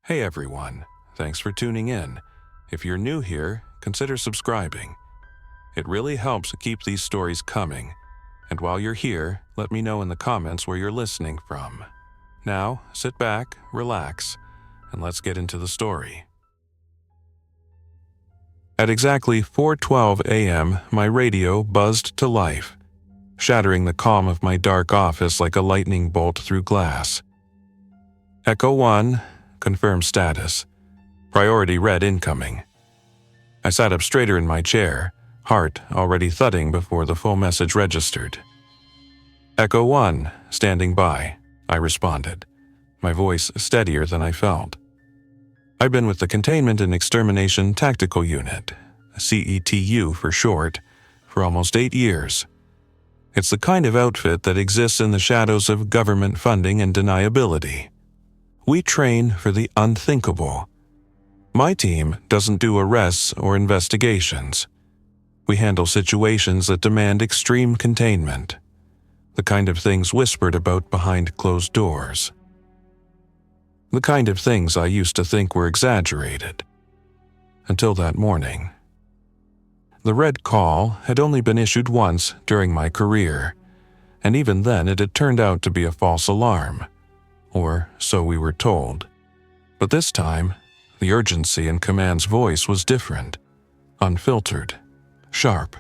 Hey everyone, thanks for tuning in. If you're new here, consider subscribing. It really helps keep these stories coming. And while you're here, let me know in the comments where you're listening from. Now, sit back, relax, and let's get into the story. At exactly 4:12 a.m., my radio buzzed to life, shattering the calm of my dark office like a lightning bolt through glass. Echo 1, confirm status. Priority red incoming. I sat up straighter in my chair, heart already thudding before the full message registered. Echo 1, standing by, I responded, my voice steadier than I felt. I've been with the Containment and Extermination Tactical Unit, CETU for short, for almost 8 years. It's the kind of outfit that exists in the shadows of government funding and deniability. We train for the unthinkable. My team doesn't do arrests or investigations. We handle situations that demand extreme containment, the kind of things whispered about behind closed doors. The kind of things I used to think were exaggerated. Until that morning. The red call had only been issued once during my career, and even then it had turned out to be a false alarm. Or so we were told. But this time, the urgency in command's voice was different, unfiltered, sharp.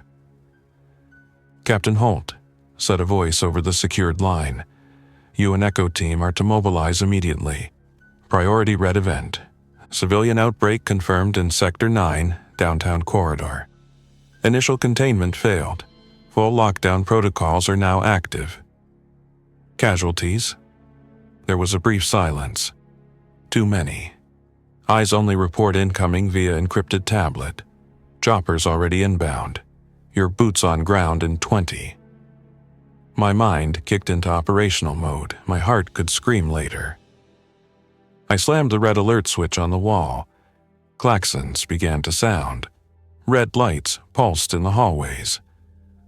"Captain Holt," said a voice over the secured line, "you and Echo Team are to mobilize immediately. Priority red event. Civilian outbreak confirmed in Sector 9, downtown corridor. Initial containment failed. Full lockdown protocols are now active. Casualties?" There was a brief silence. Too many. Eyes only report incoming via encrypted tablet. Choppers already inbound. Your boots on ground in 20. My mind kicked into operational mode. My heart could scream later. I slammed the red alert switch on the wall. Klaxons began to sound. Red lights pulsed in the hallways.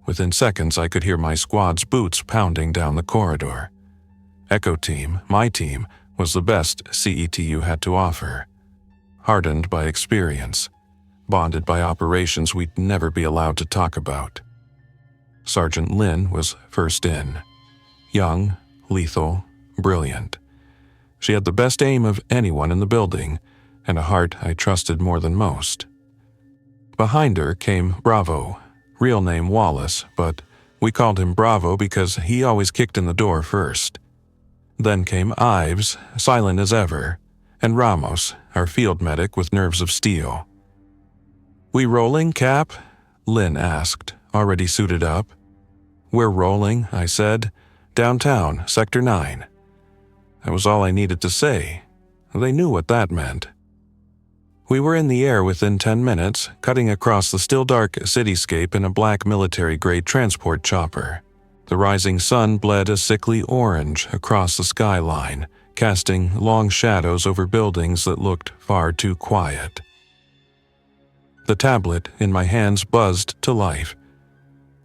Within seconds, I could hear my squad's boots pounding down the corridor. Echo Team, my team, was the best CETU had to offer. Hardened by experience, bonded by operations we'd never be allowed to talk about. Sergeant Lynn was first in. Young, lethal, brilliant. She had the best aim of anyone in the building, and a heart I trusted more than most. Behind her came Bravo, real name Wallace, but we called him Bravo because he always kicked in the door first. Then came Ives, silent as ever, and Ramos, our field medic with nerves of steel. "We rolling, Cap?" Lynn asked, already suited up. "We're rolling," I said. "Downtown, Sector 9. That was all I needed to say. They knew what that meant. We were in the air within 10 minutes, cutting across the still dark cityscape in a black military-grade transport chopper. The rising sun bled a sickly orange across the skyline, casting long shadows over buildings that looked far too quiet. The tablet in my hands buzzed to life.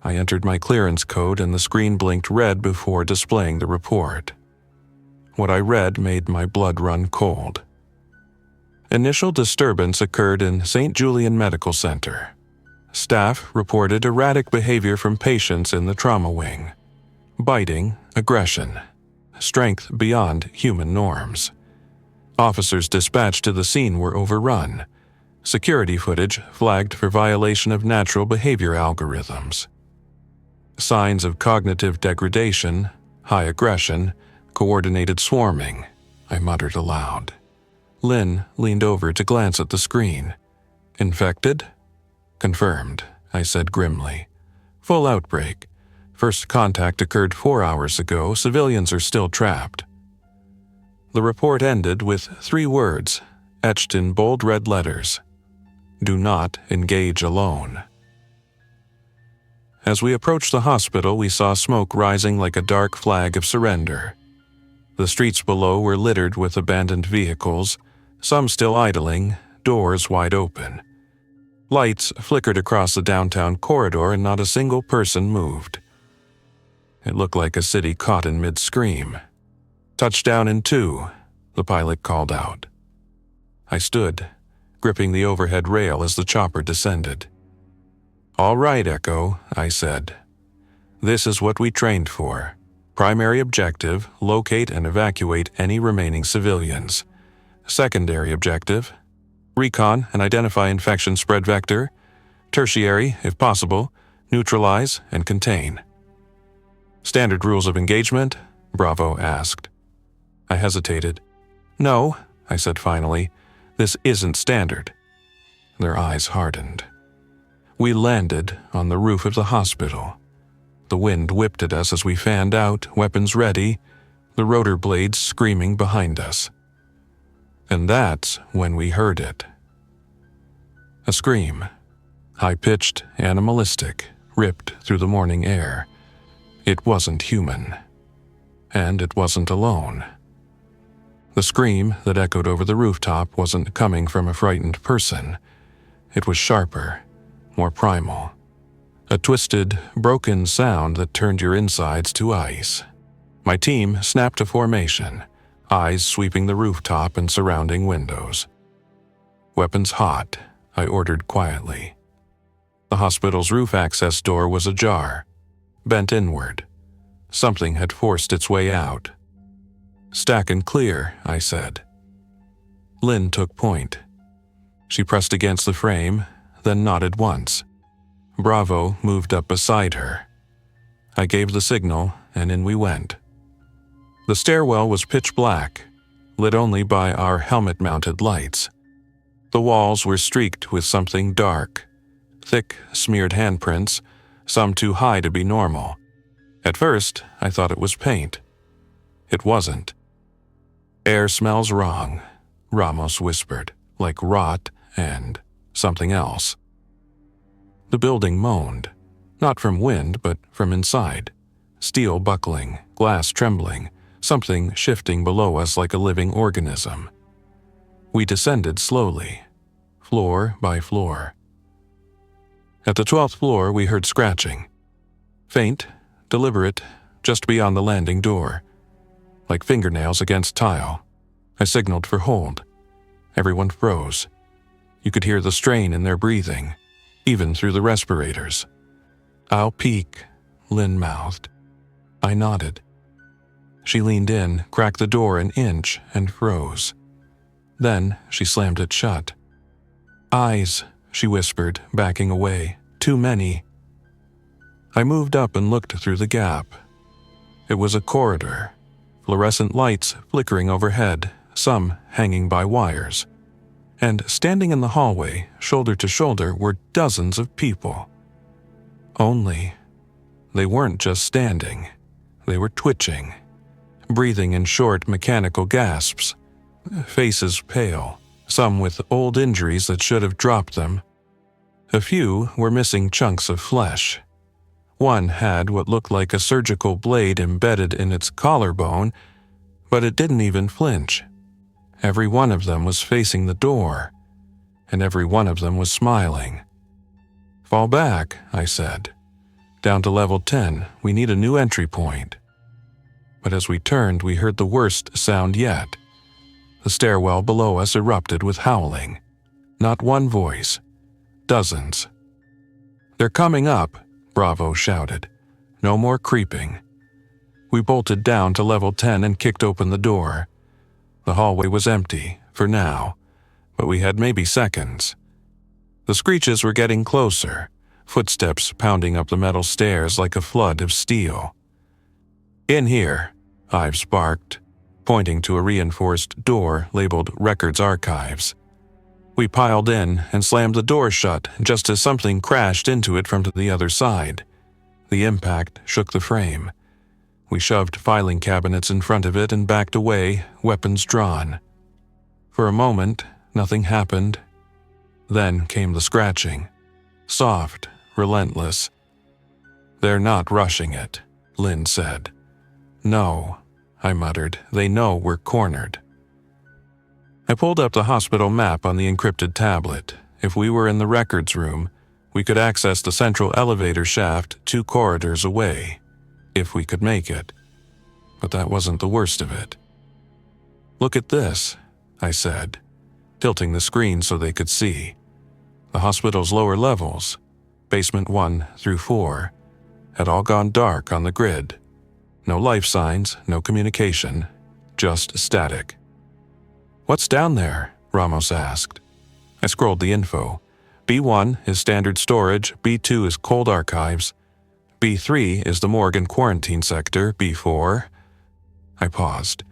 I entered my clearance code and the screen blinked red before displaying the report. What I read made my blood run cold. Initial disturbance occurred in St. Julian Medical Center. Staff reported erratic behavior from patients in the trauma wing. Biting, aggression, strength beyond human norms. Officers dispatched to the scene were overrun. Security footage flagged for violation of natural behavior algorithms. Signs of cognitive degradation, high aggression, coordinated swarming, I muttered aloud. Lynn leaned over to glance at the screen. "Infected?" "Confirmed," I said grimly. "Full outbreak. First contact occurred 4 hours ago. Civilians are still trapped." The report ended with 3 words, etched in bold red letters. "Do not engage alone." As we approached the hospital, we saw smoke rising like a dark flag of surrender. The streets below were littered with abandoned vehicles, some still idling, doors wide open. Lights flickered across the downtown corridor and not a single person moved. It looked like a city caught in mid-scream. "Touchdown in 2, the pilot called out. I stood, gripping the overhead rail as the chopper descended. "All right, Echo," I said. "This is what we trained for. Primary objective, locate and evacuate any remaining civilians. Secondary objective, recon and identify infection spread vector. Tertiary, if possible, neutralize and contain." "Standard rules of engagement?" Bravo asked. I hesitated. "No," I said finally, "this isn't standard." Their eyes hardened. We landed on the roof of the hospital. The wind whipped at us as we fanned out, weapons ready, the rotor blades screaming behind us. And that's when we heard it. A scream, high-pitched, animalistic, ripped through the morning air. It wasn't human. And it wasn't alone. The scream that echoed over the rooftop wasn't coming from a frightened person. It was sharper, more primal. A twisted, broken sound that turned your insides to ice. My team snapped to formation, eyes sweeping the rooftop and surrounding windows. "Weapons hot," I ordered quietly. The hospital's roof access door was ajar, bent inward. Something had forced its way out. "Stack and clear," I said. Lynn took point. She pressed against the frame, then nodded once. Bravo moved up beside her. I gave the signal, and in we went. The stairwell was pitch black, lit only by our helmet-mounted lights. The walls were streaked with something dark, thick, smeared handprints, some too high to be normal. At first, I thought it was paint. It wasn't. "Air smells wrong," Ramos whispered, like rot and something else. The building moaned, not from wind, but from inside. Steel buckling, glass trembling, something shifting below us like a living organism. We descended slowly, floor by floor. At the 12th floor, we heard scratching. Faint, deliberate, just beyond the landing door. Like fingernails against tile. I signaled for hold. Everyone froze. You could hear the strain in their breathing, even through the respirators. "I'll peek," Lynn mouthed. I nodded. She leaned in, cracked the door an inch, and froze. Then she slammed it shut. "Eyes," she whispered, backing away. "Too many." I moved up and looked through the gap. It was a corridor, fluorescent lights flickering overhead, some hanging by wires. And standing in the hallway, shoulder to shoulder, were dozens of people. Only, they weren't just standing. They were twitching, breathing in short, mechanical gasps, faces pale, some with old injuries that should have dropped them. A few were missing chunks of flesh. One had what looked like a surgical blade embedded in its collarbone, but it didn't even flinch. Every one of them was facing the door, and every one of them was smiling. "Fall back," I said. "Down to level 10, we need a new entry point." But as we turned, we heard the worst sound yet. The stairwell below us erupted with howling. Not one voice. Dozens. "They're coming up," Bravo shouted. "No more creeping." We bolted down to level 10 and kicked open the door. The hallway was empty, for now, but we had maybe seconds. The screeches were getting closer, footsteps pounding up the metal stairs like a flood of steel. "In here," Ives barked, pointing to a reinforced door labeled Records Archives. We piled in and slammed the door shut just as something crashed into it from the other side. The impact shook the frame. We shoved filing cabinets in front of it and backed away, weapons drawn. For a moment, nothing happened. Then came the scratching. Soft, relentless. "They're not rushing it," Lynn said. "No," I muttered. "They know we're cornered." I pulled up the hospital map on the encrypted tablet. If we were in the records room, we could access the central elevator shaft 2 corridors away. If we could make it. But that wasn't the worst of it. "Look at this," I said. tilting the screen so they could see. The hospital's lower levels, basement 1 through 4, had all gone dark on the grid. No life signs, no communication, just static. "What's down there?" Ramos asked. I scrolled the info. B1 is standard storage, B2 is cold archives, B3 is the morgue and quarantine sector, B4… I paused.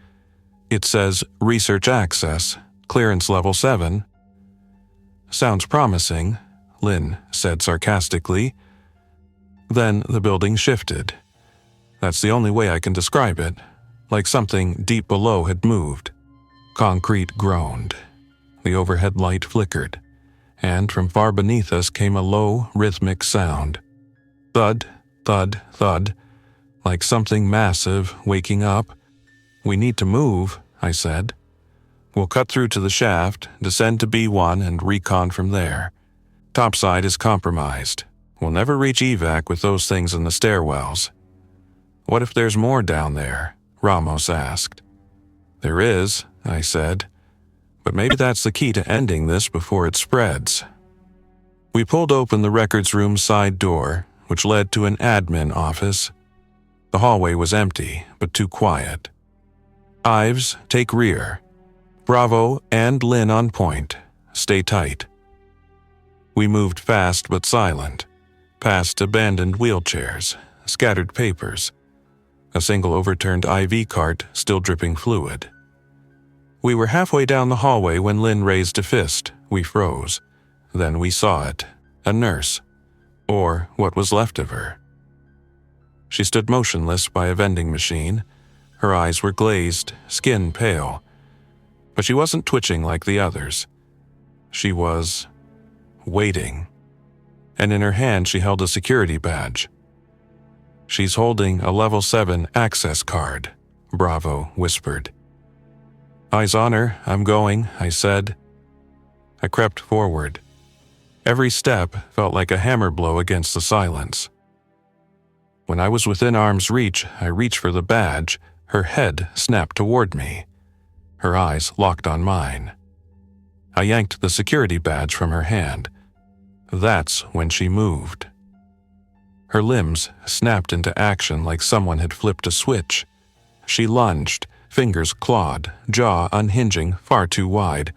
"It says research access, clearance level 7. "Sounds promising," Lynn said sarcastically. Then the building shifted. That's the only way I can describe it, like something deep below had moved. Concrete groaned. The overhead light flickered, and from far beneath us came a low, rhythmic sound. Thud, thud, thud, like something massive waking up. "We need to move," I said. "We'll cut through to the shaft, descend to B1 and recon from there. Topside is compromised. We'll never reach evac with those things in the stairwells." "What if there's more down there?" Ramos asked. "There is," I said. "But maybe that's the key to ending this before it spreads." We pulled open the records room side door, which led to an admin office. The hallway was empty, but too quiet. "Ives, take rear. Bravo and Lynn on point. Stay tight." We moved fast but silent, past abandoned wheelchairs, scattered papers, a single overturned IV cart still dripping fluid. We were halfway down the hallway when Lynn raised a fist. We froze. Then we saw it. A nurse. Or what was left of her. She stood motionless by a vending machine. Her eyes were glazed, skin pale. But she wasn't twitching like the others. She was… waiting. And in her hand she held a security badge. "She's holding a level 7 access card," Bravo whispered. "Eyes on her, I'm going," I said. I crept forward. Every step felt like a hammer blow against the silence. When I was within arm's reach, I reached for the badge. Her head snapped toward me. Her eyes locked on mine. I yanked the security badge from her hand. That's when she moved. Her limbs snapped into action like someone had flipped a switch. She lunged, fingers clawed, jaw unhinging far too wide.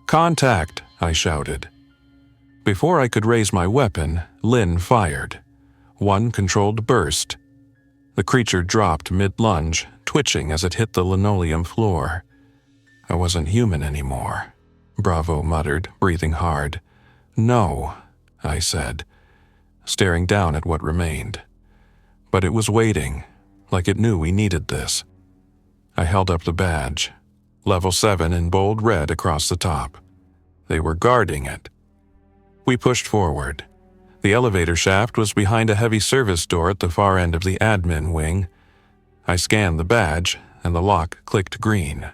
"Contact!" I shouted. Before I could raise my weapon, Lynn fired. One controlled burst. The creature dropped mid-lunge, twitching as it hit the linoleum floor. I wasn't human anymore, Bravo muttered, breathing hard. "No," I said, staring down at what remained. But it was waiting, like it knew we needed this. I held up the badge, level 7 in bold red across the top. They were guarding it. We pushed forward. The elevator shaft was behind a heavy service door at the far end of the admin wing. I scanned the badge, and the lock clicked green.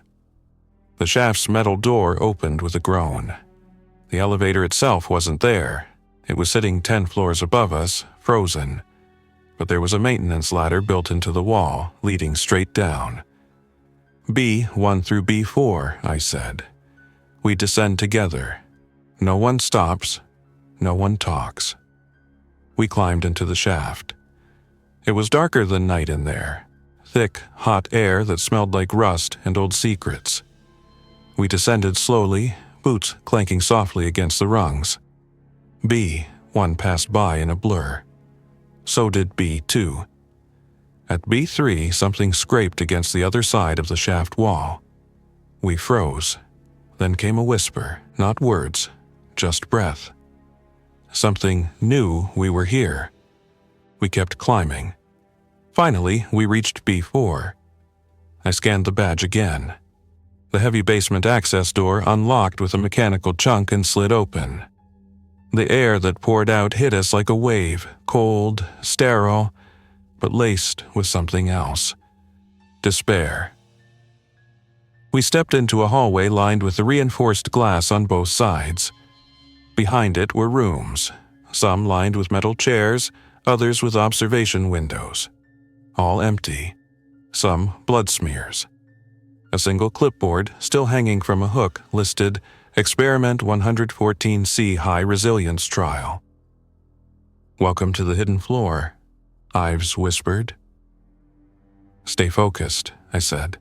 The shaft's metal door opened with a groan. The elevator itself wasn't there. It was sitting 10 floors above us, frozen. But there was a maintenance ladder built into the wall, leading straight down. "B1 through B4, I said. "We descend together. No one stops. No one talks." We climbed into the shaft. It was darker than night in there. Thick, hot air that smelled like rust and old secrets. We descended slowly, boots clanking softly against the rungs. B1 passed by in a blur. So did B2. At B3, something scraped against the other side of the shaft wall. We froze. Then came a whisper, not words, just breath. Something knew we were here. We kept climbing. Finally, we reached B4. I scanned the badge again. The heavy basement access door unlocked with a mechanical chunk and slid open. The air that poured out hit us like a wave, cold, sterile, but laced with something else. Despair. We stepped into a hallway lined with reinforced glass on both sides. Behind it were rooms, some lined with metal chairs, others with observation windows. All empty. Some blood smears. A single clipboard, still hanging from a hook, listed Experiment 114C High Resilience Trial. Welcome to the hidden floor, Ives whispered. Stay focused, I said.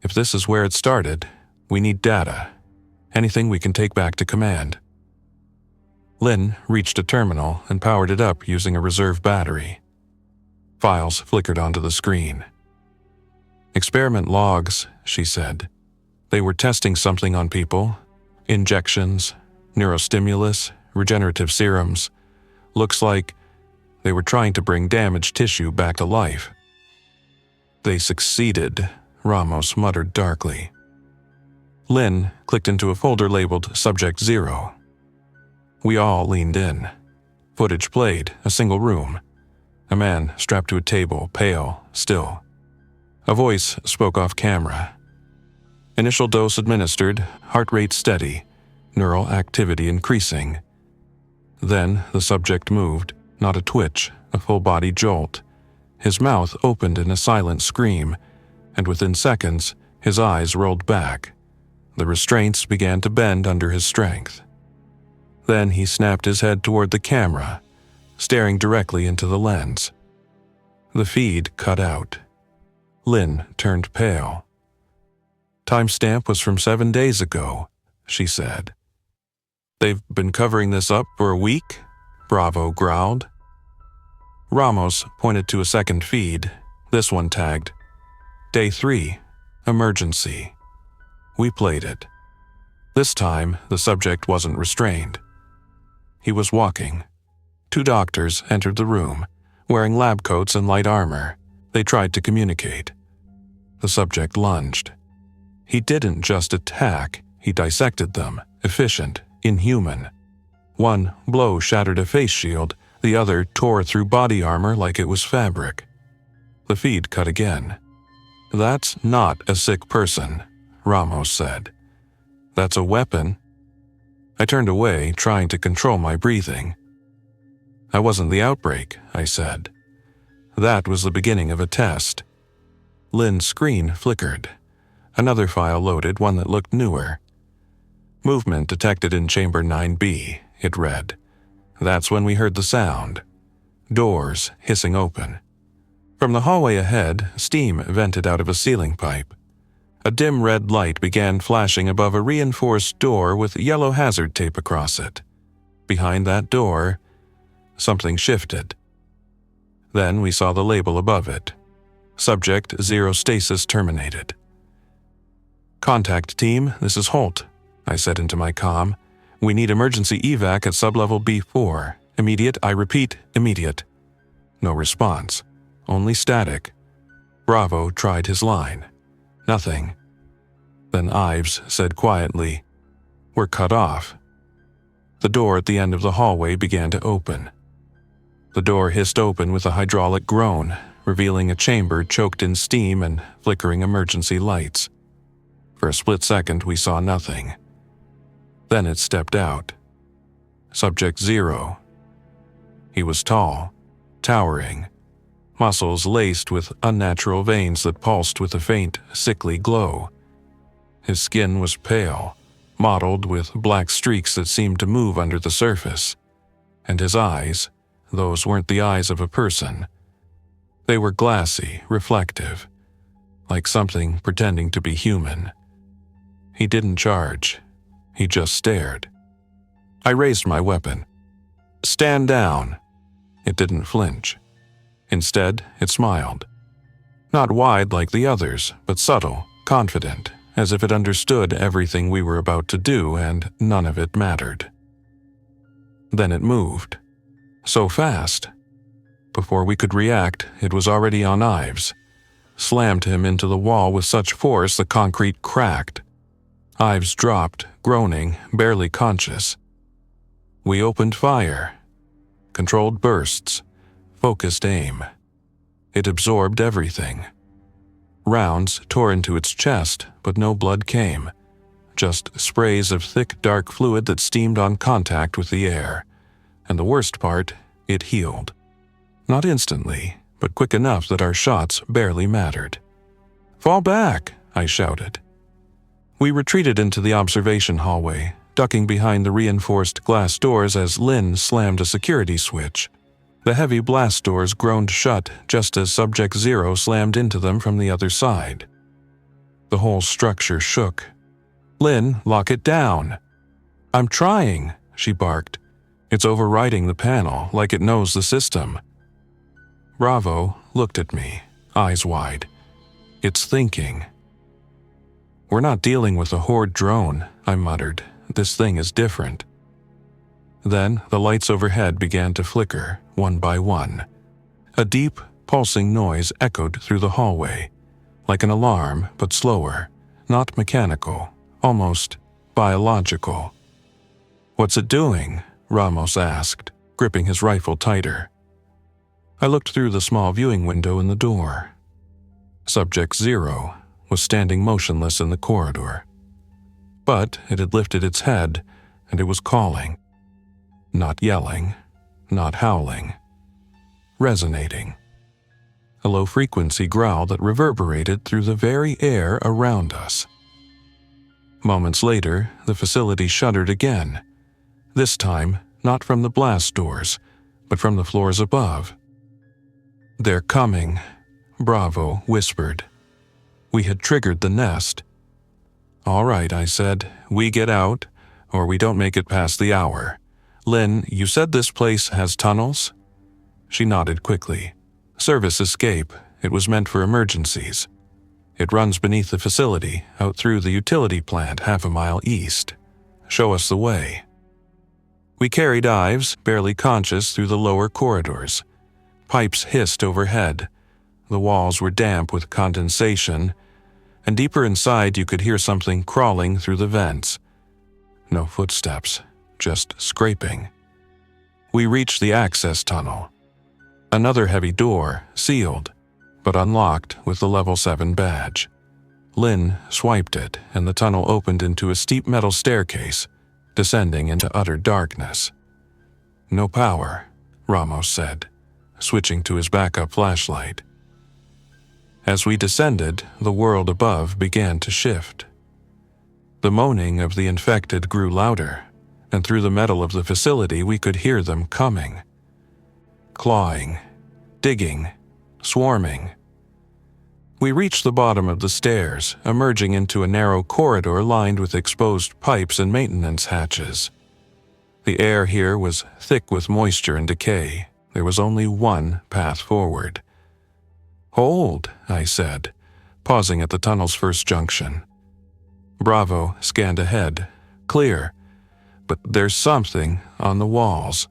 If this is where it started, we need data. Anything we can take back to command. Lynn reached a terminal and powered it up using a reserve battery. Files flickered onto the screen. Experiment logs, she said. They were testing something on people. Injections, neurostimulus, regenerative serums. Looks like they were trying to bring damaged tissue back to life. They succeeded, Ramos muttered darkly. Lynn clicked into a folder labeled Subject 0. We all leaned in. Footage played, a single room. A man strapped to a table, pale, still. A voice spoke off camera. Initial dose administered, heart rate steady, neural activity increasing. Then the subject moved, not a twitch, a full-body jolt. His mouth opened in a silent scream, and within seconds, his eyes rolled back. The restraints began to bend under his strength. Then he snapped his head toward the camera, staring directly into the lens. The feed cut out. Lynn turned pale. Timestamp was from 7 days ago, she said. They've been covering this up for a week? Bravo growled. Ramos pointed to a second feed, this one tagged, Day 3, Emergency. We played it. This time, the subject wasn't restrained. He was walking. 2 doctors entered the room, wearing lab coats and light armor. They tried to communicate. The subject lunged. He didn't just attack, he dissected them, efficient, inhuman. One blow shattered a face shield, the other tore through body armor like it was fabric. The feed cut again. That's not a sick person, Ramos said. That's a weapon. I turned away, trying to control my breathing. I wasn't the outbreak, I said. That was the beginning of a test. Lynn's screen flickered. Another file loaded, one that looked newer. Movement detected in Chamber 9B, it read. That's when we heard the sound. Doors hissing open. From the hallway ahead, steam vented out of a ceiling pipe. A dim red light began flashing above a reinforced door with yellow hazard tape across it. Behind that door, something shifted. Then we saw the label above it. Subject 0 stasis terminated. Contact team, this is Holt, I said into my comm. We need emergency evac at sublevel B4. Immediate, I repeat, immediate. No response. Only static. Bravo tried his line. Nothing. Then Ives said quietly, We're cut off. The door at the end of the hallway began to open. The door hissed open with a hydraulic groan, revealing a chamber choked in steam and flickering emergency lights. For a split second, we saw nothing. Then it stepped out. Subject 0. He was tall, towering, muscles laced with unnatural veins that pulsed with a faint, sickly glow. His skin was pale, mottled with black streaks that seemed to move under the surface. And his eyes, those weren't the eyes of a person. They were glassy, reflective, like something pretending to be human. He didn't charge. He just stared. I raised my weapon. Stand down. It didn't flinch. Instead, it smiled. Not wide like the others, but subtle, confident, as if it understood everything we were about to do and none of it mattered. Then it moved. So fast. Before we could react, it was already on Ives. Slammed him into the wall with such force the concrete cracked. Ives dropped, groaning, barely conscious. We opened fire. Controlled bursts. Focused aim. It absorbed everything. Rounds tore into its chest, but no blood came. Just sprays of thick, dark fluid that steamed on contact with the air. And the worst part, it healed. Not instantly, but quick enough that our shots barely mattered. Fall back, I shouted. We retreated into the observation hallway, ducking behind the reinforced glass doors as Lynn slammed a security switch. The heavy blast doors groaned shut just as Subject Zero slammed into them from the other side. The whole structure shook. "Lynn, lock it down." "I'm trying," she barked. "It's overriding the panel like it knows the system." Bravo looked at me, eyes wide. "It's thinking." "We're not dealing with a horde drone," I muttered. "This thing is different." Then the lights overhead began to flicker, one by one. A deep, pulsing noise echoed through the hallway, like an alarm, but slower, not mechanical, almost biological. "What's it doing?" Ramos asked, gripping his rifle tighter. I looked through the small viewing window in the door. Subject Zero was standing motionless in the corridor. But it had lifted its head, and it was calling. Not yelling, not howling. Resonating. A low-frequency growl that reverberated through the very air around us. Moments later, the facility shuddered again. This time, not from the blast doors, but from the floors above. "They're coming," Bravo whispered. We had triggered the nest. "All right," I said. "We get out, or we don't make it past the hour. Lynn, you said this place has tunnels?" She nodded quickly. "Service escape. It was meant for emergencies. It runs beneath the facility, out through the utility plant half a mile east. Show us the way." We carried Ives, barely conscious, through the lower corridors. Pipes hissed overhead. The walls were damp with condensation, and deeper inside you could hear something crawling through the vents. No footsteps, just scraping. We reached the access tunnel. Another heavy door, sealed, but unlocked with the Level 7 badge. Lynn swiped it, and the tunnel opened into a steep metal staircase, descending into utter darkness. "No power," Ramos said, switching to his backup flashlight. As we descended, the world above began to shift. The moaning of the infected grew louder, and through the metal of the facility we could hear them coming. Clawing, digging, swarming. We reached the bottom of the stairs, emerging into a narrow corridor lined with exposed pipes and maintenance hatches. The air here was thick with moisture and decay. There was only one path forward. "Hold," I said, pausing at the tunnel's first junction. Bravo scanned ahead. Clear, but there's something on the walls.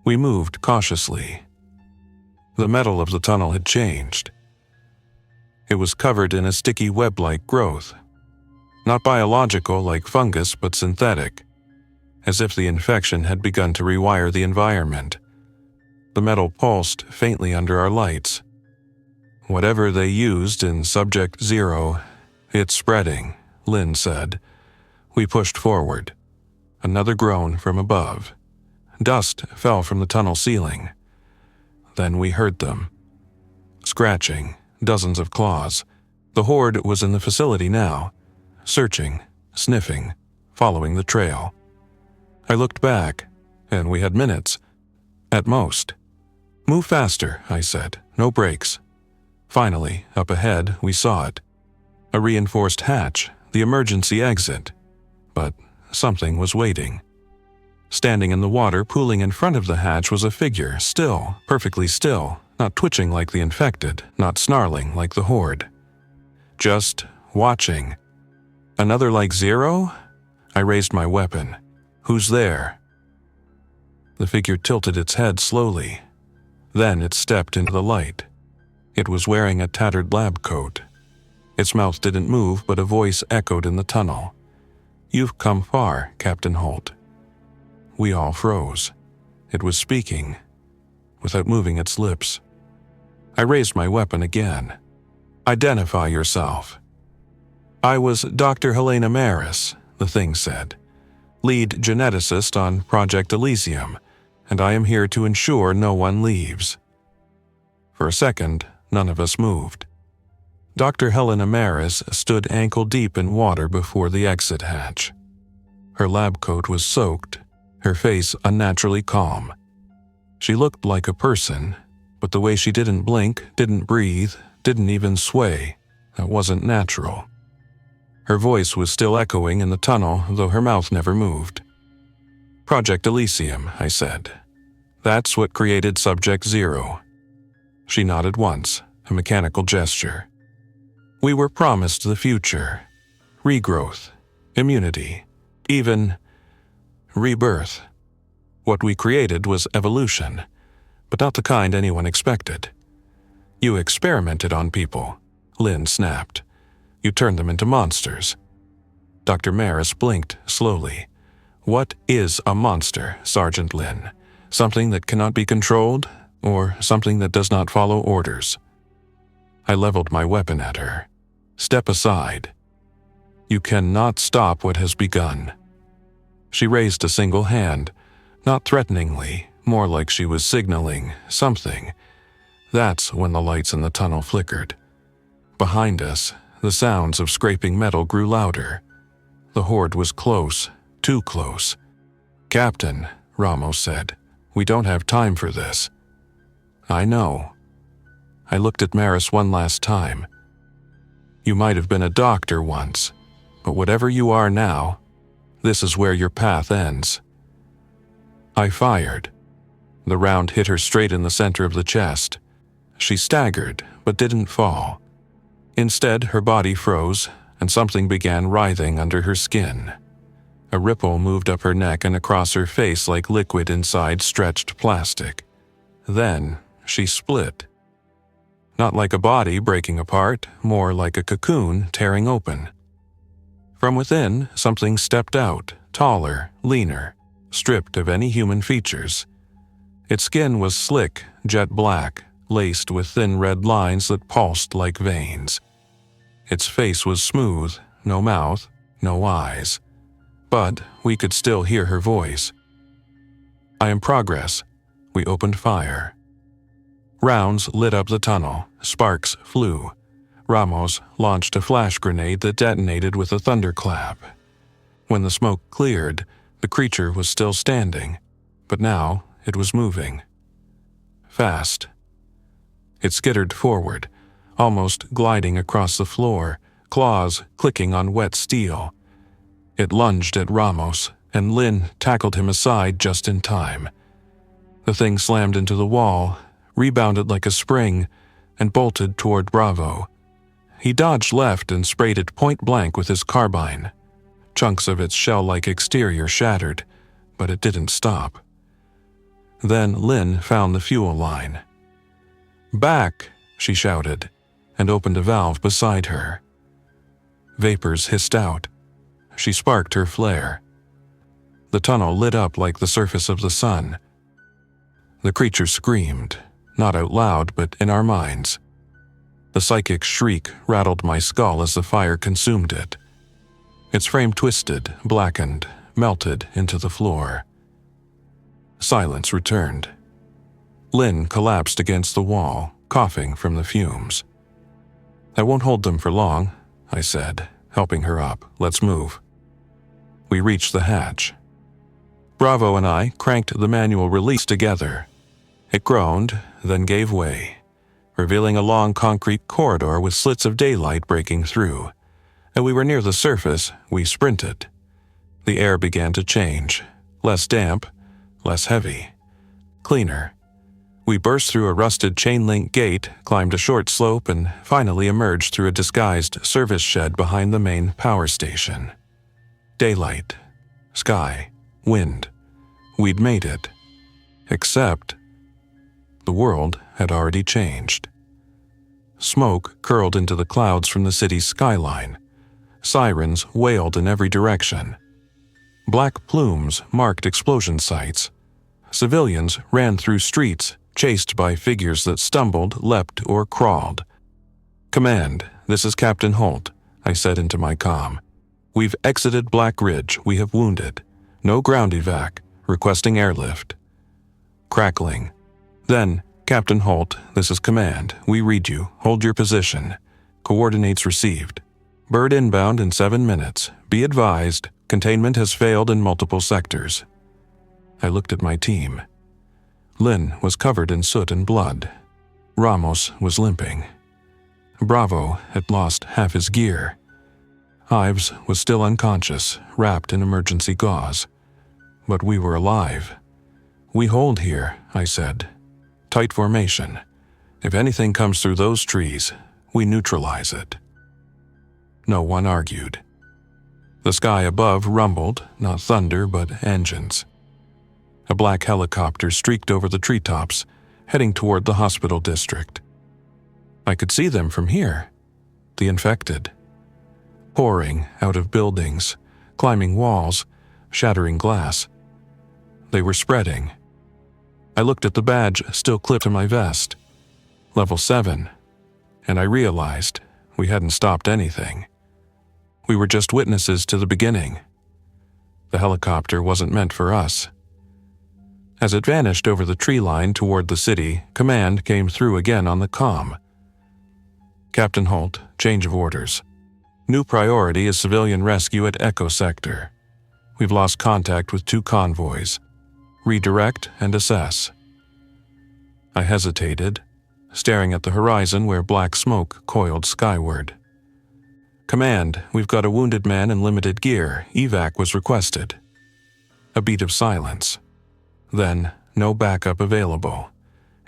We moved cautiously. The metal of the tunnel had changed. It was covered in a sticky web-like growth. Not biological like fungus, but synthetic, as if the infection had begun to rewire the environment. The metal pulsed faintly under our lights. "Whatever they used in Subject Zero, it's spreading," Lynn said. We pushed forward. Another groan from above. Dust fell from the tunnel ceiling. Then we heard them. Scratching, dozens of claws. The horde was in the facility now, searching, sniffing, following the trail. I looked back, and we had minutes, at most. "Move faster," I said. "No brakes." Finally, up ahead, we saw it. A reinforced hatch, the emergency exit. But something was waiting. Standing in the water, pooling in front of the hatch, was a figure, still, perfectly still, not twitching like the infected, not snarling like the horde. Just watching. Another like Zero? I raised my weapon. "Who's there?" The figure tilted its head slowly. Then it stepped into the light. It was wearing a tattered lab coat. Its mouth didn't move, but a voice echoed in the tunnel. "You've come far, Captain Holt." We all froze. It was speaking, without moving its lips. I raised my weapon again. "Identify yourself." "I was Dr. Helena Maris," the thing said. "Lead geneticist on Project Elysium, and I am here to ensure no one leaves." For a second, none of us moved. Dr. Helena Maris stood ankle-deep in water before the exit hatch. Her lab coat was soaked, her face unnaturally calm. She looked like a person, but the way she didn't blink, didn't breathe, didn't even sway, that wasn't natural. Her voice was still echoing in the tunnel, though her mouth never moved. "Project Elysium," I said. "That's what created Subject Zero." She nodded once, a mechanical gesture. "We were promised the future, regrowth, immunity, even rebirth. What we created was evolution, but not the kind anyone expected. You experimented on people," Lynn snapped. "You turned them into monsters." Dr. Maris blinked slowly. "What is a monster, Sergeant Lynn? Something that cannot be controlled, or something that does not follow orders?" I leveled my weapon at her. "Step aside. You cannot stop what has begun." She raised a single hand, not threateningly, more like she was signaling something. That's when the lights in the tunnel flickered. Behind us, the sounds of scraping metal grew louder. The horde was close, too close. "Captain," Ramos said, "we don't have time for this." "I know." I looked at Maris one last time. "You might have been a doctor once, but whatever you are now, this is where your path ends." I fired. The round hit her straight in the center of the chest. She staggered, but didn't fall. Instead, her body froze, and something began writhing under her skin. A ripple moved up her neck and across her face like liquid inside stretched plastic. Then, she split. Not like a body breaking apart, more like a cocoon tearing open. From within, something stepped out, taller, leaner, stripped of any human features. Its skin was slick, jet black, laced with thin red lines that pulsed like veins. Its face was smooth, no mouth, no eyes. But we could still hear her voice. "I am Progress." We opened fire. Rounds lit up the tunnel, sparks flew. Ramos launched a flash grenade that detonated with a thunderclap. When the smoke cleared, the creature was still standing, but now it was moving. Fast. It skittered forward, almost gliding across the floor, claws clicking on wet steel. It lunged at Ramos, and Lynn tackled him aside just in time. The thing slammed into the wall, rebounded like a spring, and bolted toward Bravo. He dodged left and sprayed it point blank with his carbine. Chunks of its shell-like exterior shattered, but it didn't stop. Then Lynn found the fuel line. "Back!" she shouted, and opened a valve beside her. Vapors hissed out. She sparked her flare. The tunnel lit up like the surface of the sun. The creature screamed, not out loud but in our minds. The psychic shriek rattled my skull as the fire consumed it. Its frame twisted, blackened, melted into the floor. Silence returned. Lynn collapsed against the wall, coughing from the fumes. "I won't hold them for long," I said, helping her up. "Let's move." We reached the hatch. Bravo and I cranked the manual release together. It groaned, then gave way, revealing a long concrete corridor with slits of daylight breaking through. As we were near the surface, we sprinted. The air began to change, less damp, less heavy, cleaner. We burst through a rusted chain-link gate, climbed a short slope, and finally emerged through a disguised service shed behind the main power station. Daylight, sky, wind. We'd made it. Except the world had already changed. Smoke curled into the clouds from the city's skyline. Sirens wailed in every direction. Black plumes marked explosion sites. Civilians ran through streets, chased by figures that stumbled, leapt, or crawled. "Command, this is Captain Holt," I said into my comm. "We've exited Black Ridge. We have wounded. No ground evac. Requesting airlift." Crackling. Then, "Captain Holt, this is Command. We read you. Hold your position. Coordinates received. Bird inbound in 7 minutes. Be advised, containment has failed in multiple sectors. I looked at my team. Lynn was covered in soot and blood. Ramos was limping. Bravo had lost half his gear. Ives was still unconscious, wrapped in emergency gauze. But we were alive. We hold here, I said. Tight formation. If anything comes through those trees, we neutralize it. No one argued. The sky above rumbled, not thunder, but engines. A black helicopter streaked over the treetops, heading toward the hospital district. I could see them from here. The infected. Pouring out of buildings, climbing walls, shattering glass. They were spreading. I looked at the badge still clipped to my vest. Level 7. And I realized we hadn't stopped anything. We were just witnesses to the beginning. The helicopter wasn't meant for us. As it vanished over the tree line toward the city, command came through again on the comm. Captain Holt, change of orders. New priority is civilian rescue at Echo Sector. We've lost contact with 2 convoys. Redirect and assess. I hesitated, staring at the horizon where black smoke coiled skyward. Command, we've got a wounded man in limited gear. Evac was requested. A beat of silence. Then, no backup available.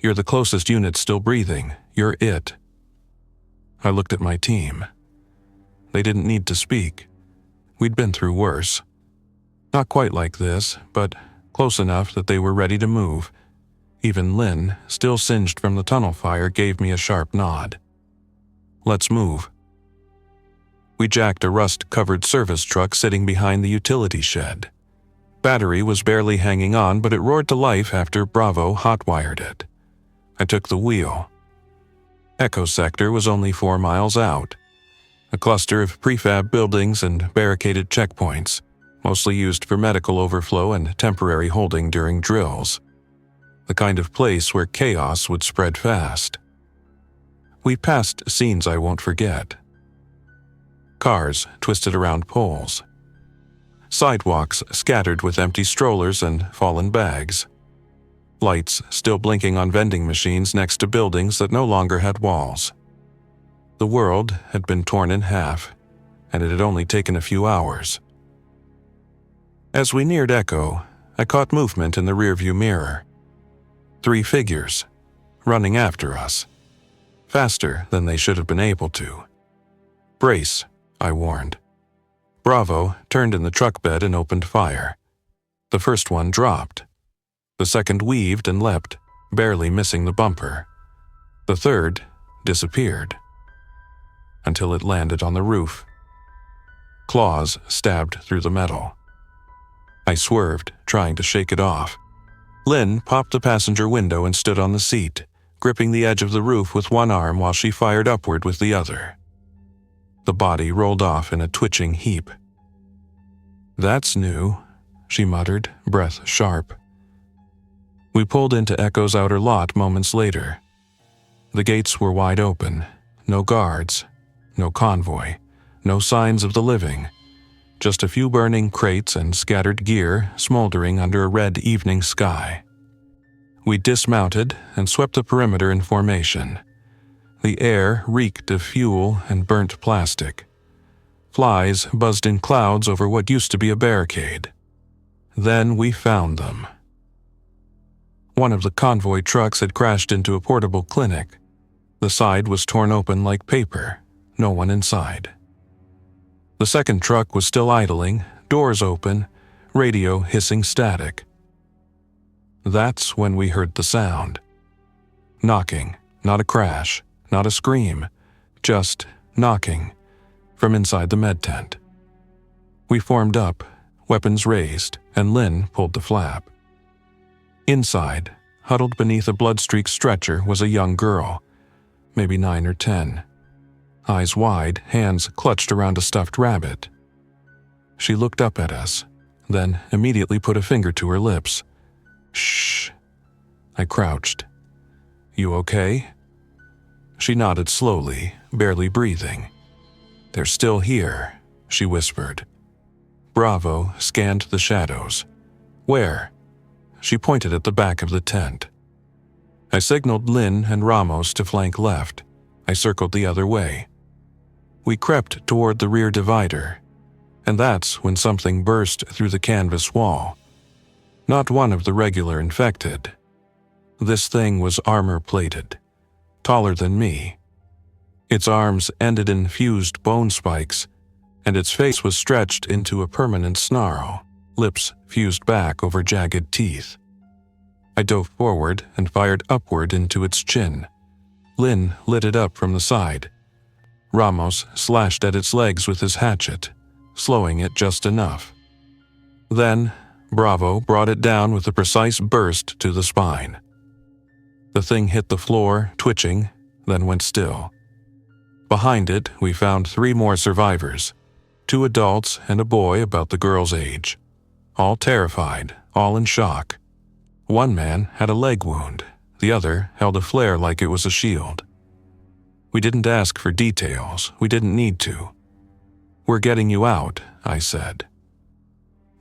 You're the closest unit still breathing. You're it. I looked at my team. They didn't need to speak. We'd been through worse. Not quite like this, but close enough that they were ready to move. Even Lynn, still singed from the tunnel fire, gave me a sharp nod. Let's move. We jacked a rust-covered service truck sitting behind the utility shed. Battery was barely hanging on, but it roared to life after Bravo hot-wired it. I took the wheel. Echo Sector was only 4 miles out. A cluster of prefab buildings and barricaded checkpoints, mostly used for medical overflow and temporary holding during drills. The kind of place where chaos would spread fast. We passed scenes I won't forget. Cars twisted around poles. Sidewalks scattered with empty strollers and fallen bags. Lights still blinking on vending machines next to buildings that no longer had walls. The world had been torn in half, and it had only taken a few hours. As we neared Echo, I caught movement in the rearview mirror. 3 figures, running after us. Faster than they should have been able to. Brace, I warned. Bravo turned in the truck bed and opened fire. The first one dropped. The second weaved and leapt, barely missing the bumper. The third disappeared. Until it landed on the roof. Claws stabbed through the metal. I swerved, trying to shake it off. Lynn popped the passenger window and stood on the seat, gripping the edge of the roof with one arm while she fired upward with the other. The body rolled off in a twitching heap. "That's new," she muttered, breath sharp. We pulled into Echo's outer lot moments later. The gates were wide open, no guards, no convoy, no signs of the living, just a few burning crates and scattered gear smoldering under a red evening sky. We dismounted and swept the perimeter in formation. The air reeked of fuel and burnt plastic. Flies buzzed in clouds over what used to be a barricade. Then we found them. One of the convoy trucks had crashed into a portable clinic. The side was torn open like paper, no one inside. The second truck was still idling, doors open, radio hissing static. That's when we heard the sound. Knocking, not a crash, not a scream, just knocking, from inside the med tent. We formed up, weapons raised, and Lynn pulled the flap. Inside, huddled beneath a blood-streaked stretcher, was a young girl, maybe 9 or 10. Eyes wide, hands clutched around a stuffed rabbit. She looked up at us, then immediately put a finger to her lips. "Shh." I crouched. "You okay?" She nodded slowly, barely breathing. "They're still here," she whispered. Bravo scanned the shadows. "Where?" She pointed at the back of the tent. I signaled Lynn and Ramos to flank left. I circled the other way. We crept toward the rear divider, and that's when something burst through the canvas wall. Not one of the regular infected. This thing was armor-plated, taller than me. Its arms ended in fused bone spikes, and its face was stretched into a permanent snarl, lips fused back over jagged teeth. I dove forward and fired upward into its chin. Lynn lit it up from the side. Ramos slashed at its legs with his hatchet, slowing it just enough. Then, Bravo brought it down with a precise burst to the spine. The thing hit the floor, twitching, then went still. Behind it, we found 3 more survivors, 2 adults and a boy about the girl's age. All terrified, all in shock. One man had a leg wound, the other held a flare like it was a shield. We didn't ask for details, we didn't need to. "We're getting you out," I said.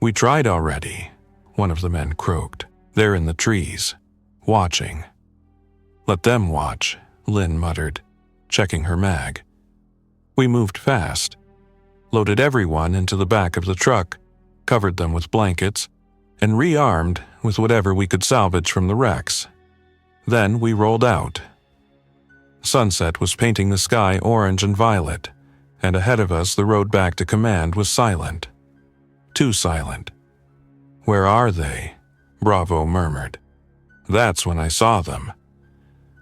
"We tried already," one of the men croaked. "They're in the trees, watching." "Let them watch," Lynn muttered, checking her mag. We moved fast, loaded everyone into the back of the truck, covered them with blankets, and rearmed with whatever we could salvage from the wrecks. Then we rolled out. Sunset was painting the sky orange and violet, and ahead of us the road back to command was silent. Too silent. "Where are they?" Bravo murmured. That's when I saw them.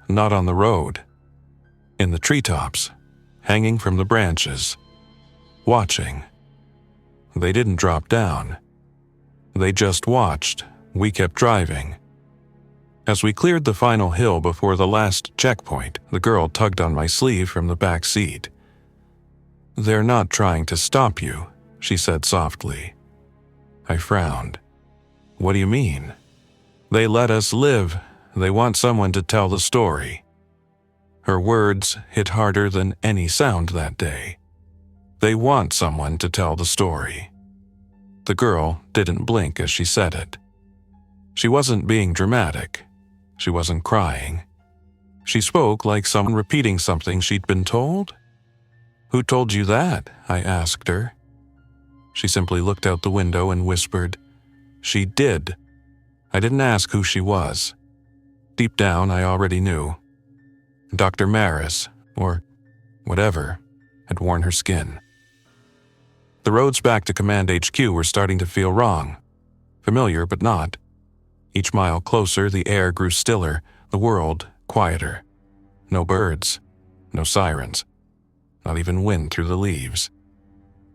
Not on the road. In the treetops, hanging from the branches. Watching. They didn't drop down. They just watched. We kept driving. As we cleared the final hill before the last checkpoint, the girl tugged on my sleeve from the back seat. "They're not trying to stop you," she said softly. I frowned. "What do you mean?" "They let us live. They want someone to tell the story." Her words hit harder than any sound that day. They want someone to tell the story. The girl didn't blink as she said it. She wasn't being dramatic. She wasn't crying. She spoke like someone repeating something she'd been told. "Who told you that?" I asked her. She simply looked out the window and whispered, "She did." I didn't ask who she was. Deep down, I already knew. Dr. Maris, or whatever, had worn her skin. The roads back to Command HQ were starting to feel wrong. Familiar, but not. Each mile closer, the air grew stiller, the world quieter. No birds, no sirens, not even wind through the leaves.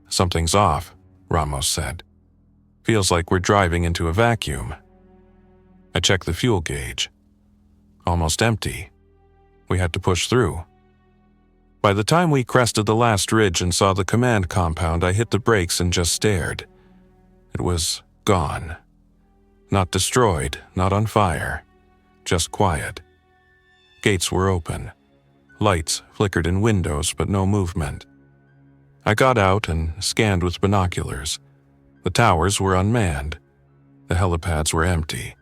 "Something's off," Ramos said. "Feels like we're driving into a vacuum." I checked the fuel gauge. Almost empty. We had to push through. By the time we crested the last ridge and saw the command compound, I hit the brakes and just stared. It was gone. Not destroyed, not on fire. Just quiet. Gates were open. Lights flickered in windows, but no movement. I got out and scanned with binoculars. The towers were unmanned. The helipads were empty.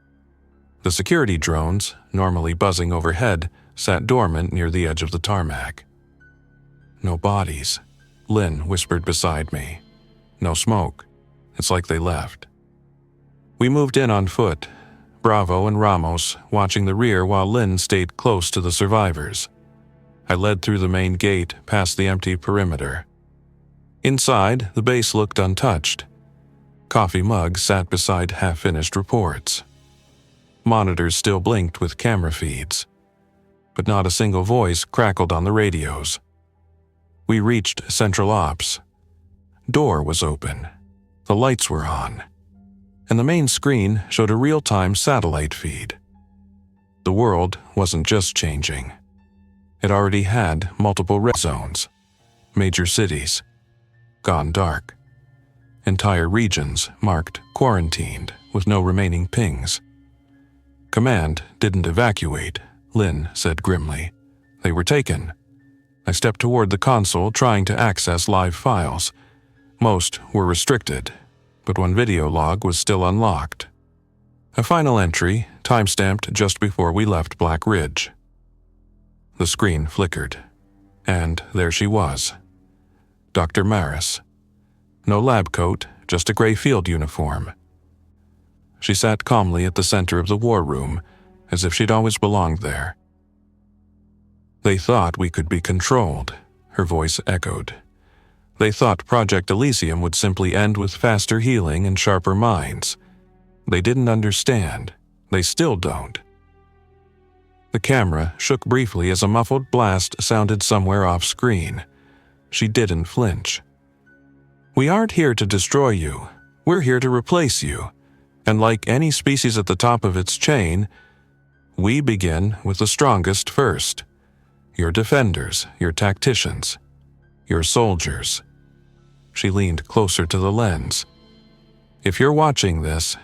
The security drones, normally buzzing overhead, sat dormant near the edge of the tarmac. "No bodies," Lynn whispered beside me. "No smoke. It's like they left." We moved in on foot, Bravo and Ramos watching the rear while Lynn stayed close to the survivors. I led through the main gate past the empty perimeter. Inside, the base looked untouched. Coffee mugs sat beside half-finished reports. Monitors still blinked with camera feeds, but not a single voice crackled on the radios. We reached Central Ops. Door was open. The lights were on, and the main screen showed a real-time satellite feed. The world wasn't just changing. It already had multiple red zones, major cities, gone dark. Entire regions marked quarantined with no remaining pings. Command didn't evacuate, Lynn said grimly. They were taken. I stepped toward the console, trying to access live files. Most were restricted, but one video log was still unlocked. A final entry, timestamped just before we left Black Ridge. The screen flickered, and there she was. Dr. Maris. No lab coat, just a gray field uniform. She sat calmly at the center of the war room, as if she'd always belonged there. They thought we could be controlled, her voice echoed. They thought Project Elysium would simply end with faster healing and sharper minds. They didn't understand. They still don't. The camera shook briefly as a muffled blast sounded somewhere off-screen. She didn't flinch. We aren't here to destroy you. We're here to replace you. And like any species at the top of its chain, we begin with the strongest first. Your defenders, your tacticians, your soldiers. She leaned closer to the lens. If you're watching this,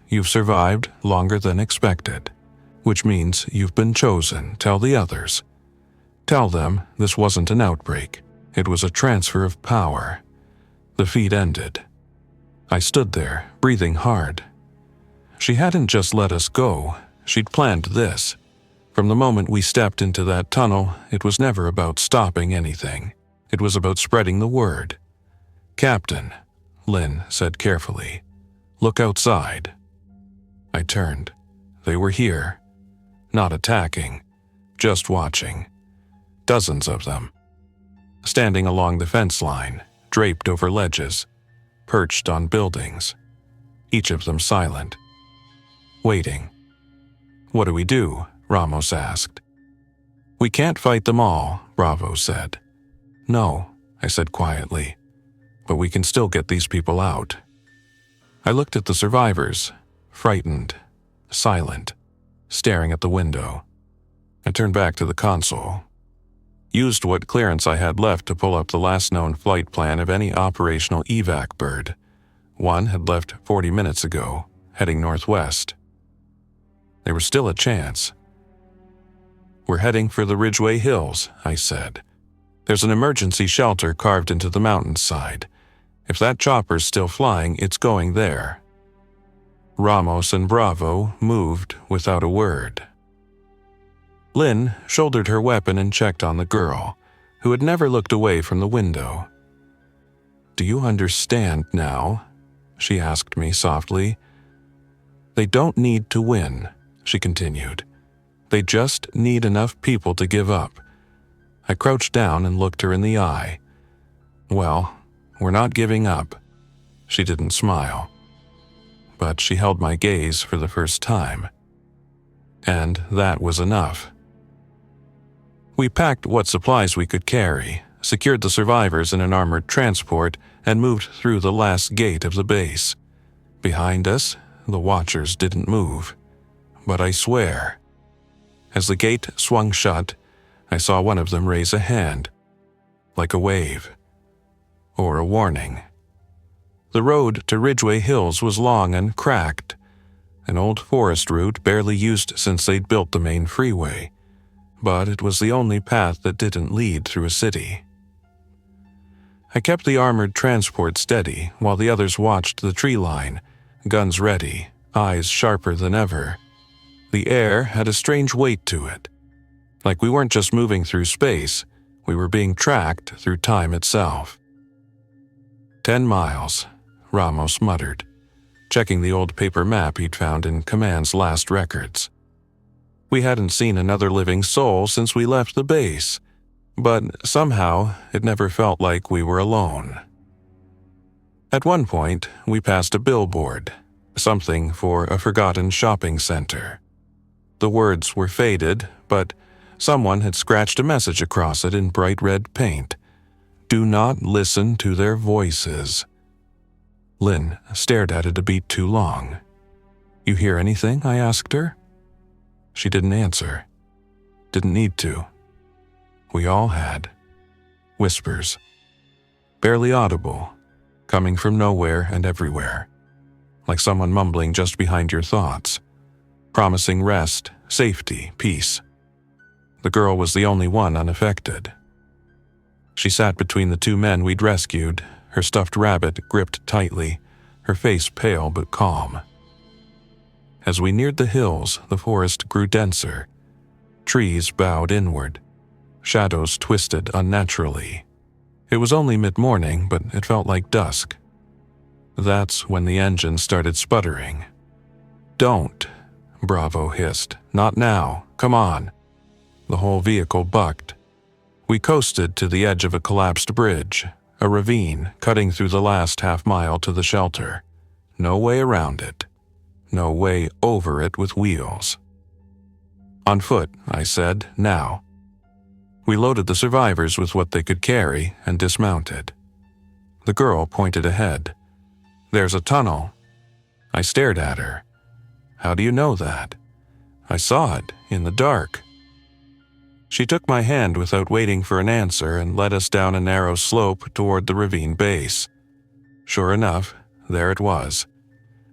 you've survived longer than expected, which means you've been chosen. Tell the others. Tell them this wasn't an outbreak. It was a transfer of power. The feed ended. I stood there, breathing hard. She hadn't just let us go. She'd planned this. From the moment we stepped into that tunnel, it was never about stopping anything. It was about spreading the word. Captain, Lynn said carefully, look outside. I turned. They were here. Not attacking, just watching. Dozens of them. Standing along the fence line, draped over ledges, perched on buildings. Each of them silent. Waiting. What do we do? Ramos asked. We can't fight them all, Bravo said. No, I said quietly, but we can still get these people out. I looked at the survivors, frightened, silent, staring at the window. I turned back to the console. Used what clearance I had left to pull up the last known flight plan of any operational evac bird. One had left 40 minutes ago, heading northwest. There was still a chance. We're heading for the Ridgeway Hills, I said. There's an emergency shelter carved into the mountainside. If that chopper's still flying, it's going there. Ramos and Bravo moved without a word. Lynn shouldered her weapon and checked on the girl, who had never looked away from the window. Do you understand now? She asked me softly. They don't need to win, she continued. They just need enough people to give up. I crouched down and looked her in the eye. Well, we're not giving up. She didn't smile. But she held my gaze for the first time. And that was enough. We packed what supplies we could carry, secured the survivors in an armored transport, and moved through the last gate of the base. Behind us, the watchers didn't move. But I swear, as the gate swung shut, I saw one of them raise a hand, like a wave, or a warning. The road to Ridgeway Hills was long and cracked, an old forest route barely used since they'd built the main freeway, but it was the only path that didn't lead through a city. I kept the armored transport steady while the others watched the tree line, guns ready, eyes sharper than ever. The air had a strange weight to it. Like we weren't just moving through space, we were being tracked through time itself. 10 miles, Ramos muttered, checking the old paper map he'd found in Command's last records. We hadn't seen another living soul since we left the base, but somehow it never felt like we were alone. At one point, we passed a billboard, something for a forgotten shopping center. The words were faded, but someone had scratched a message across it in bright red paint. Do not listen to their voices. Lynn stared at it a beat too long. You hear anything? I asked her. She didn't answer. Didn't need to. We all had. Whispers. Barely audible, coming from nowhere and everywhere. Like someone mumbling just behind your thoughts. Promising rest, safety, peace. The girl was the only one unaffected. She sat between the two men we'd rescued, her stuffed rabbit gripped tightly, her face pale but calm. As we neared the hills, the forest grew denser. Trees bowed inward. Shadows twisted unnaturally. It was only mid-morning, but it felt like dusk. That's when the engine started sputtering. "Don't," Bravo hissed. "Not now. Come on." The whole vehicle bucked. We coasted to the edge of a collapsed bridge, a ravine cutting through the last half-mile to the shelter. No way around it. No way over it with wheels. "On foot," I said, "now." We loaded the survivors with what they could carry and dismounted. The girl pointed ahead. "There's a tunnel." I stared at her. "How do you know that?" "I saw it, in the dark." She took my hand without waiting for an answer and led us down a narrow slope toward the ravine base. Sure enough, there it was,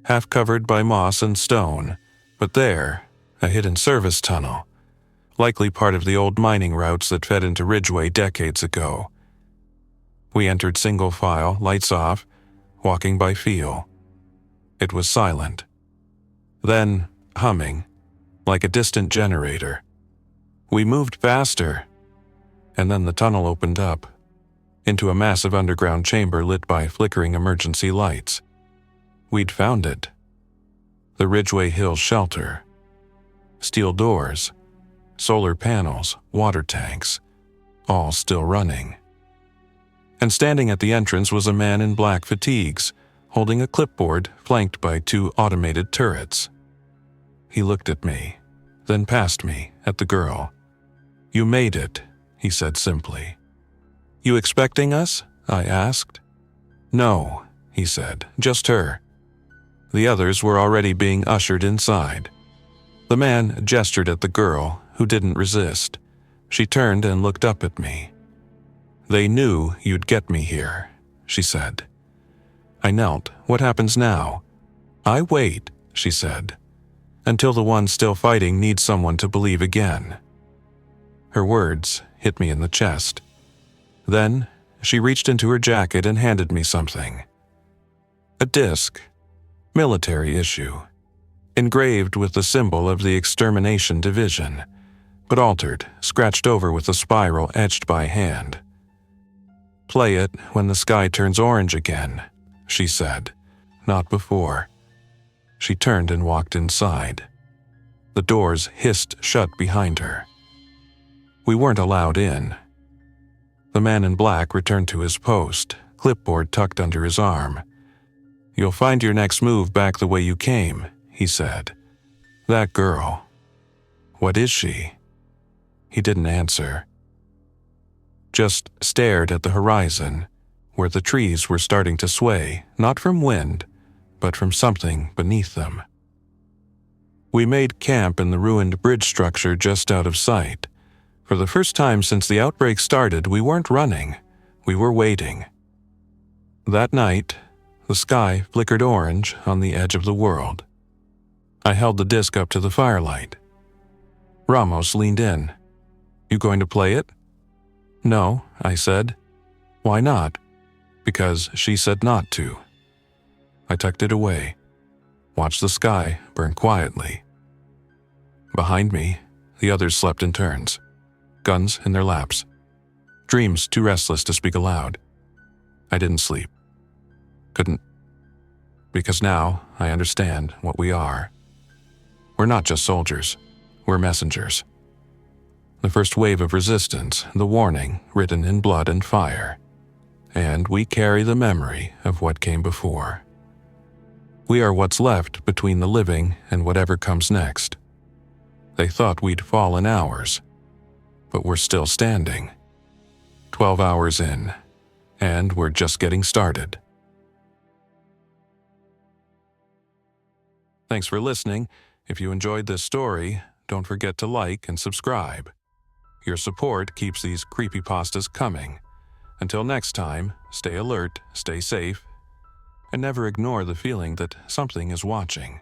half covered by moss and stone, but there, a hidden service tunnel, likely part of the old mining routes that fed into Ridgeway decades ago. We entered single file, lights off, walking by feel. It was silent. Then, humming, like a distant generator. We moved faster, and then the tunnel opened up, into a massive underground chamber lit by flickering emergency lights. We'd found it. The Ridgeway Hills shelter. Steel doors, solar panels, water tanks, all still running. And standing at the entrance was a man in black fatigues, holding a clipboard flanked by 2 automated turrets. He looked at me, then past me, at the girl. "You made it," he said simply. "You expecting us?" I asked. "No," he said, "just her." The others were already being ushered inside. The man gestured at the girl, who didn't resist. She turned and looked up at me. "They knew you'd get me here," she said. I knelt. "What happens now?" "I wait," she said, "until the one still fighting needs someone to believe again." Her words hit me in the chest. Then she reached into her jacket and handed me something. A disc, military issue, engraved with the symbol of the Extermination division, but altered, scratched over with a spiral etched by hand. "Play it when the sky turns orange again," she said, "not before." She turned and walked inside. The doors hissed shut behind her. We weren't allowed in. The man in black returned to his post, clipboard tucked under his arm. "You'll find your next move back the way you came," he said. "That girl. What is she?" He didn't answer. Just stared at the horizon, where the trees were starting to sway, not from wind, but from something beneath them. We made camp in the ruined bridge structure just out of sight. For the first time since the outbreak started, we weren't running, we were waiting. That night, the sky flickered orange on the edge of the world. I held the disc up to the firelight. Ramos leaned in. "You going to play it?" "No," I said. "Why not?" "Because she said not to." I tucked it away, watched the sky burn quietly. Behind me, the others slept in turns, guns in their laps, dreams too restless to speak aloud. I didn't sleep. Couldn't. Because now I understand what we are. We're not just soldiers, we're messengers. The first wave of resistance, the warning written in blood and fire. And we carry the memory of what came before. We are what's left between the living and whatever comes next. They thought we'd fall in hours, but we're still standing. 12 hours in, and we're just getting started. Thanks for listening. If you enjoyed this story, don't forget to like and subscribe. Your support keeps these creepypastas coming. Until next time, stay alert, stay safe, and never ignore the feeling that something is watching.